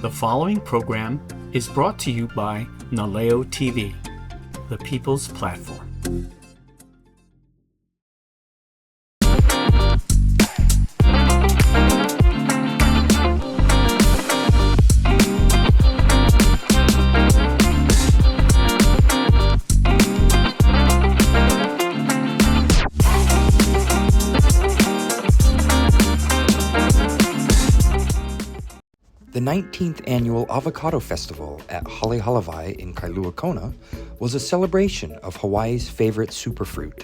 The following program is brought to you by Naleo TV, the People's Platform. The 19th Annual Avocado Festival at Hale Halawai in Kailua-Kona was a celebration of Hawaii's favorite superfruit.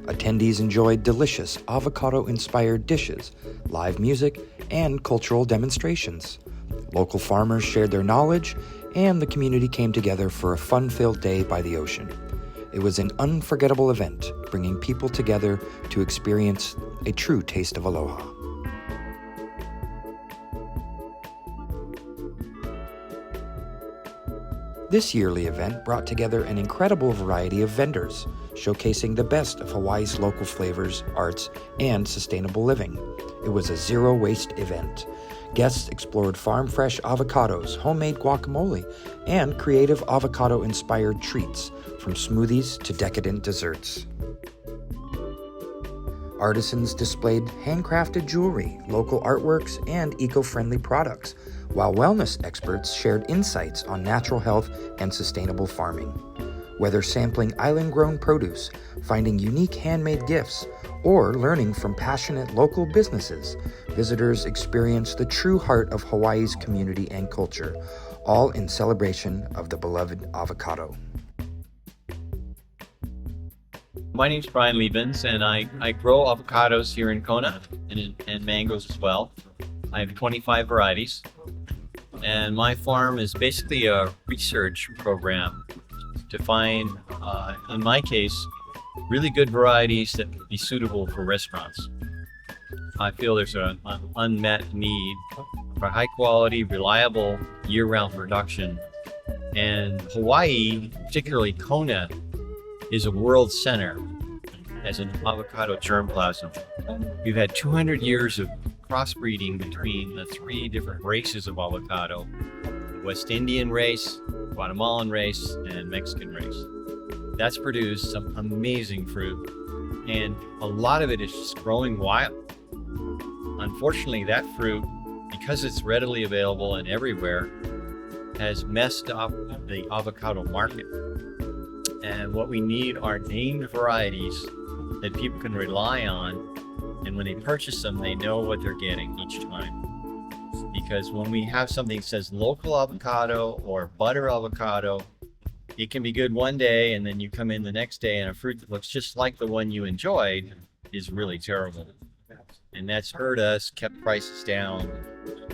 Attendees enjoyed delicious avocado-inspired dishes, live music, and cultural demonstrations. Local farmers shared their knowledge, and the community came together for a fun-filled day by the ocean. It was an unforgettable event, bringing people together to experience a true taste of aloha. This yearly event brought together an incredible variety of vendors, showcasing the best of Hawaii's local flavors, arts, and sustainable living. It was a zero-waste event. Guests explored farm-fresh avocados, homemade guacamole, and creative avocado-inspired treats, from smoothies to decadent desserts. Artisans displayed handcrafted jewelry, local artworks, and eco-friendly products, while wellness experts shared insights on natural health and sustainable farming. Whether sampling island-grown produce, finding unique handmade gifts, or learning from passionate local businesses, visitors experienced the true heart of Hawaii's community and culture, all in celebration of the beloved avocado. My name's Brian Liebens, and I grow avocados here in Kona and mangoes as well. I have 25 varieties, and my farm is basically a research program to find, in my case, really good varieties that would be suitable for restaurants. I feel there's an unmet need for high quality, reliable, year-round production, and Hawaii, particularly Kona, is a world center as an avocado germplasm. We've had 200 years of crossbreeding between the three different races of avocado: the West Indian race, Guatemalan race, and Mexican race. That's produced some amazing fruit, and a lot of it is just growing wild. Unfortunately, that fruit, because it's readily available and everywhere, has messed up the avocado market. And what we need are named varieties that people can rely on, and when they purchase them, they know what they're getting each time. Because when we have something that says local avocado or butter avocado, it can be good one day, and then you come in the next day and a fruit that looks just like the one you enjoyed is really terrible. And that's hurt us, kept prices down,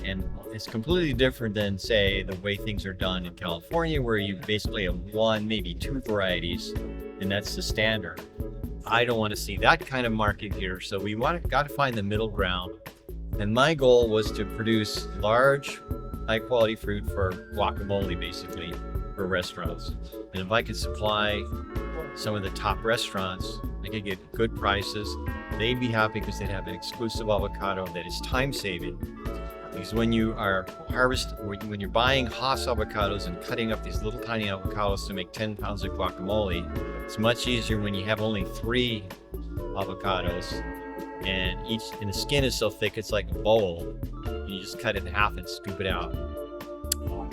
and it's completely different than, say, the way things are done in California, where you basically have one, maybe two varieties, and that's the standard. I don't want to see that kind of market here, so we got to find the middle ground. And my goal was to produce large, high-quality fruit for guacamole, basically, for restaurants. And if I could supply some of the top restaurants, I could get good prices. They'd be happy because they'd have an exclusive avocado that is time-saving. Because when you are when you're buying Hass avocados and cutting up these little tiny avocados to make 10 pounds of guacamole, it's much easier when you have only 3 avocados, and the skin is so thick it's like a bowl. You just cut it in half and scoop it out.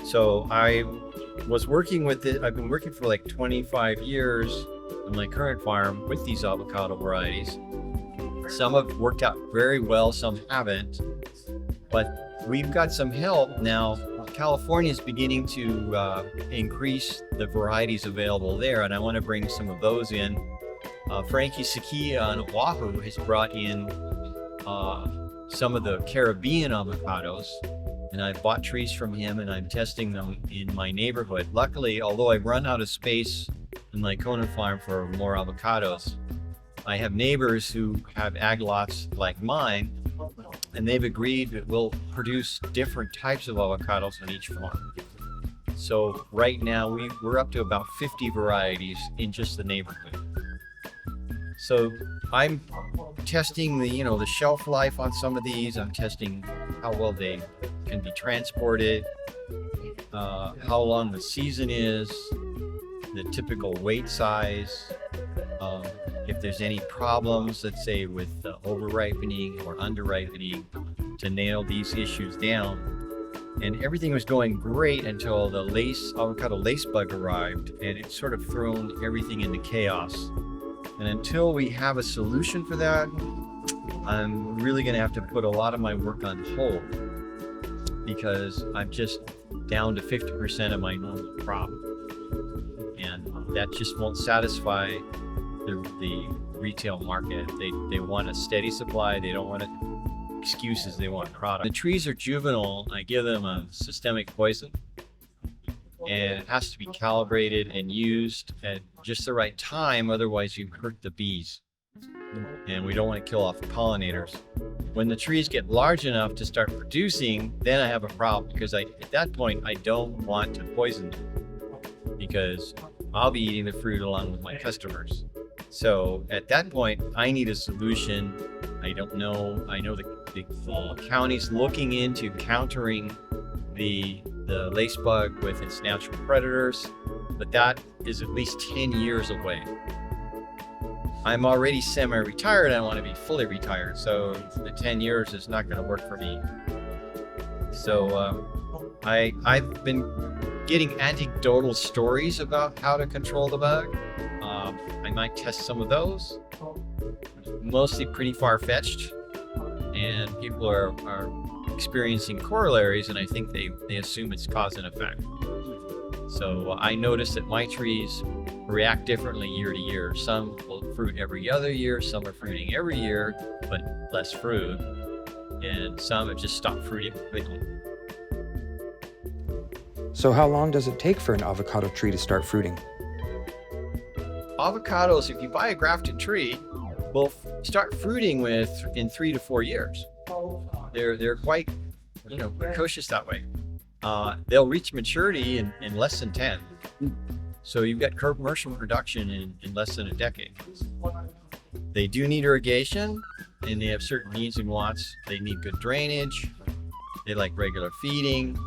So I was working with it. I've been working for like 25 years on my current farm with these avocado varieties. Some have worked out very well, some haven't, but we've got some help now. California is beginning to increase the varieties available there, and I want to bring some of those in. Frankie Sakia on Oahu has brought in some of the Caribbean avocados, and I bought trees from him, and I'm testing them in my neighborhood. Luckily, although I've run out of space in my Kona farm for more avocados, I have neighbors who have ag lots like mine, and they've agreed that we'll produce different types of avocados on each farm. So right now we're up to about 50 varieties in just the neighborhood. So I'm testing the shelf life on some of these. I'm testing how well they can be transported, how long the season is, the typical weight size, if there's any problems, let's say with over-ripening or under-ripening, to nail these issues down. And everything was going great until the avocado lace bug arrived, and it sort of thrown everything into chaos. And until we have a solution for that, I'm really going to have to put a lot of my work on hold, because I'm just down to 50% of my normal crop. And that just won't satisfy the retail market. They want a steady supply. They don't want excuses. They want product. The trees are juvenile. I give them a systemic poison, and it has to be calibrated and used at just the right time. Otherwise, you hurt the bees, and we don't want to kill off the pollinators. When the trees get large enough to start producing, then I have a problem, because at that point, I don't want to poison them, because I'll be eating the fruit along with my customers. So at that point, I need a solution. I don't know. I know the county's looking into countering the lace bug with its natural predators, but that is at least 10 years away. I'm already semi-retired. I want to be fully retired, so the 10 years is not going to work for me. So I've been getting anecdotal stories about how to control the bug. I might test some of those. Mostly pretty far-fetched, and people are experiencing corollaries, and I think they assume it's cause and effect. So I noticed that my trees react differently year to year. Some will fruit every other year, some are fruiting every year, but less fruit, and some have just stopped fruiting completely. So how long does it take for an avocado tree to start fruiting? Avocados, if you buy a grafted tree, will start fruiting in 3 to 4 years. They're quite, precocious that way. They'll reach maturity in less than 10. So you've got commercial production in less than a decade. They do need irrigation, and they have certain needs and wants. They need good drainage. They like regular feeding.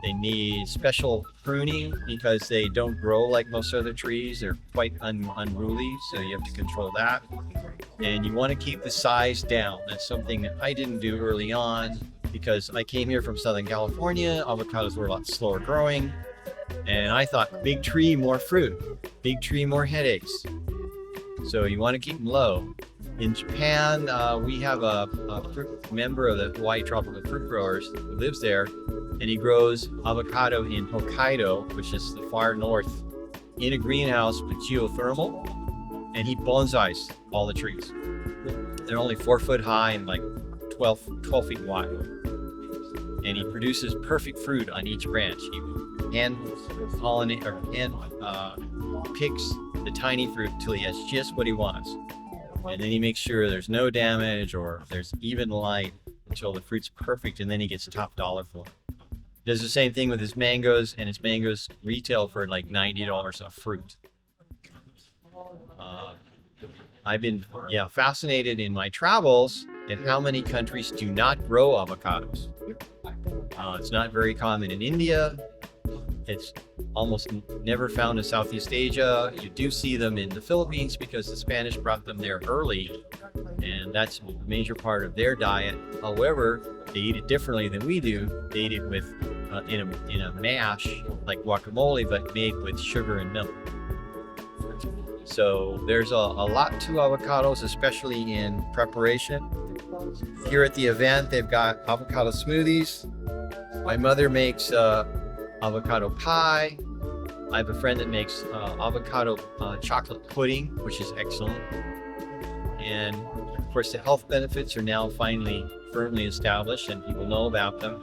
They need special pruning because they don't grow like most other trees. They're quite unruly, so you have to control that. And you want to keep the size down. That's something that I didn't do early on, because I came here from Southern California. Avocados were a lot slower growing, and I thought big tree, more fruit, big tree, more headaches. So you want to keep them low. In Japan, we have a member of the Hawaii Tropical Fruit Growers who lives there, and he grows avocado in Hokkaido, which is the far north, in a greenhouse with geothermal, and he bonsais all the trees. They're only 4 foot high and like 12 feet wide. And he produces perfect fruit on each branch. He hand pollinate or hand picks the tiny fruit till he has just what he wants. And then he makes sure there's no damage or there's even light until the fruit's perfect, and then he gets top dollar for it. Does the same thing with his mangoes, and his mangoes retail for like $90 a fruit. I've been fascinated in my travels at how many countries do not grow avocados. It's not very common in India. It's almost never found in Southeast Asia. You do see them in the Philippines because the Spanish brought them there early, and that's a major part of their diet. However, they eat it differently than we do. They eat it with in a mash like guacamole, but made with sugar and milk. So there's a lot to avocados, especially in preparation. Here at the event, they've got avocado smoothies. My mother makes avocado pie. I have a friend that makes avocado chocolate pudding, which is excellent. And of course, the health benefits are now finally firmly established, and people know about them.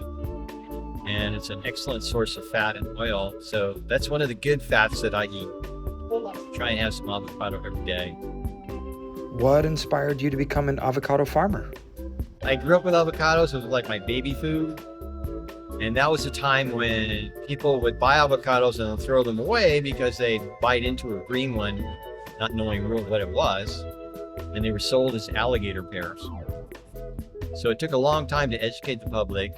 And it's an excellent source of fat and oil. So that's one of the good fats that I eat. Try and have some avocado every day. What inspired you to become an avocado farmer? I grew up with avocados. It was like my baby food. And that was a time when people would buy avocados and throw them away because they'd bite into a green one, not knowing really what it was. And they were sold as alligator pears. So it took a long time to educate the public.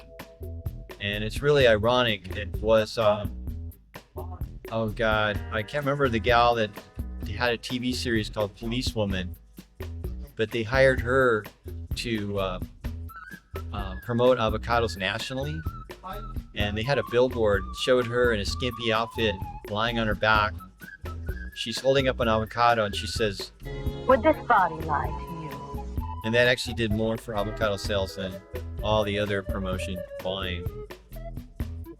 And it's really ironic. It was, oh God, I can't remember the gal that had a TV series called Policewoman, but they hired her to promote avocados nationally. And they had a billboard, showed her in a skimpy outfit, lying on her back. She's holding up an avocado and she says, "Would this body lie to you?" and that actually did more for avocado sales than all the other promotion buying.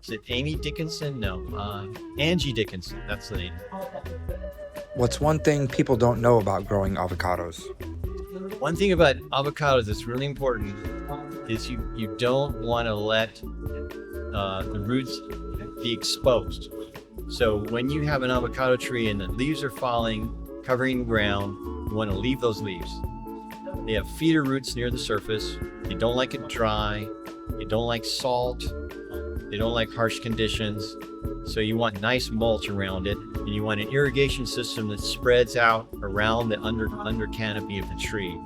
Is it Amy Dickinson? No, Angie Dickinson. That's the name. What's one thing people don't know about growing avocados? One thing about avocados that's really important is you don't want to let the roots be exposed. So when you have an avocado tree and the leaves are falling, covering the ground, you want to leave those leaves. They have feeder roots near the surface. They don't like it dry. They don't like salt. They don't like harsh conditions. So you want nice mulch around it, and you want an irrigation system that spreads out around the under canopy of the tree,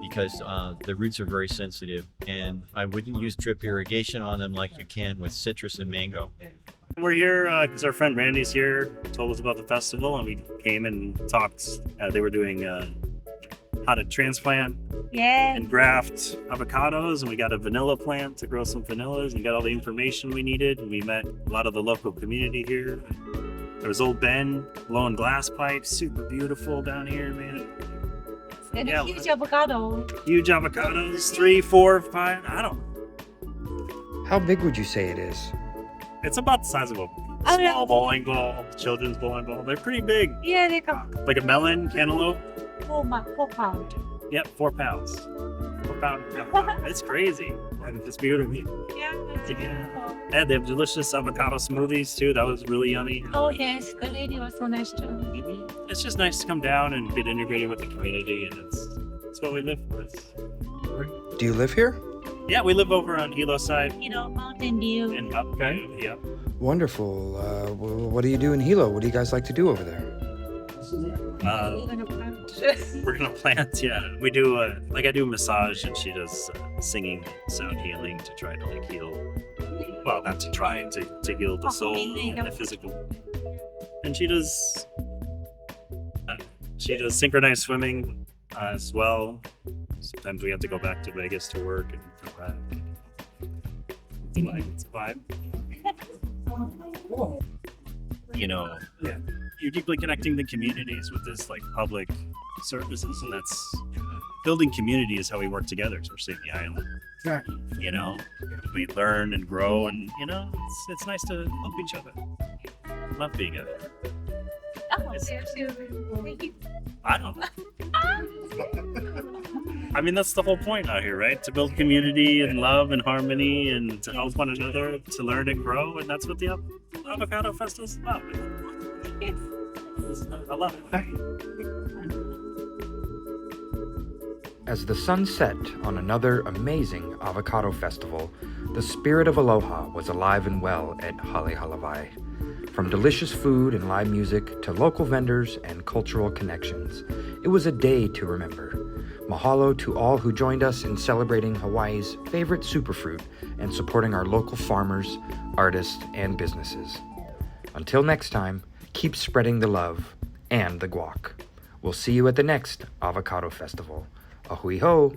because the roots are very sensitive, and I wouldn't use drip irrigation on them like you can with citrus and mango. We're here because our friend Randy's here, told us about the festival, and we came and talked. They were doing how to transplant and graft avocados, and we got a vanilla plant to grow some vanillas, and got all the information we needed. And we met a lot of the local community here. There was old Ben blowing glass pipes, super beautiful down here, man. And a huge avocado. Huge avocados, 3, 4, 5, I don't know. How big would you say it is? It's about the size of a small bowling ball, children's bowling ball. They're pretty big. Yeah, they come Like a melon, cantaloupe. 4 pounds. Yep, 4 pounds. 4 pound. It's crazy. And it's beautiful. Yeah, it's beautiful. And they have delicious avocado smoothies too. That was really yummy. Oh yes, the lady was so nice too. It's just nice to come down and get integrated with the community, and it's what we live for. Do you live here? Yeah, we live over on Hilo side. You know, Mountain Dew. In okay, yeah. Wonderful. What do you do in Hilo? What do you guys like to do over there? We're gonna plant. We're gonna plant. Yeah, we do. I do massage, and she does singing, sound healing to try to like heal. Well, not to try to heal the soul and the physical. And she does synchronized swimming as well. Sometimes we have to go back to Vegas to work and come back. It's a vibe. You know, yeah. You're deeply connecting the communities with this like public services, and that's building community is how we work together, especially in the island. Yeah. You know, we learn and grow, and you know, it's nice to help each other. Love being out here. Oh, seriously. I don't know. I mean, that's the whole point out here, right? To build community and love and harmony, and to help one another, to learn and grow, and that's what the Avocado Festival is about. I love it. As the sun set on another amazing avocado festival, the spirit of aloha was alive and well at Hale Halawai. From delicious food and live music to local vendors and cultural connections, it was a day to remember. Mahalo to all who joined us in celebrating Hawaii's favorite superfruit and supporting our local farmers, artists, and businesses. Until next time, keep spreading the love and the guac. We'll see you at the next Avocado Festival. Ahui ho!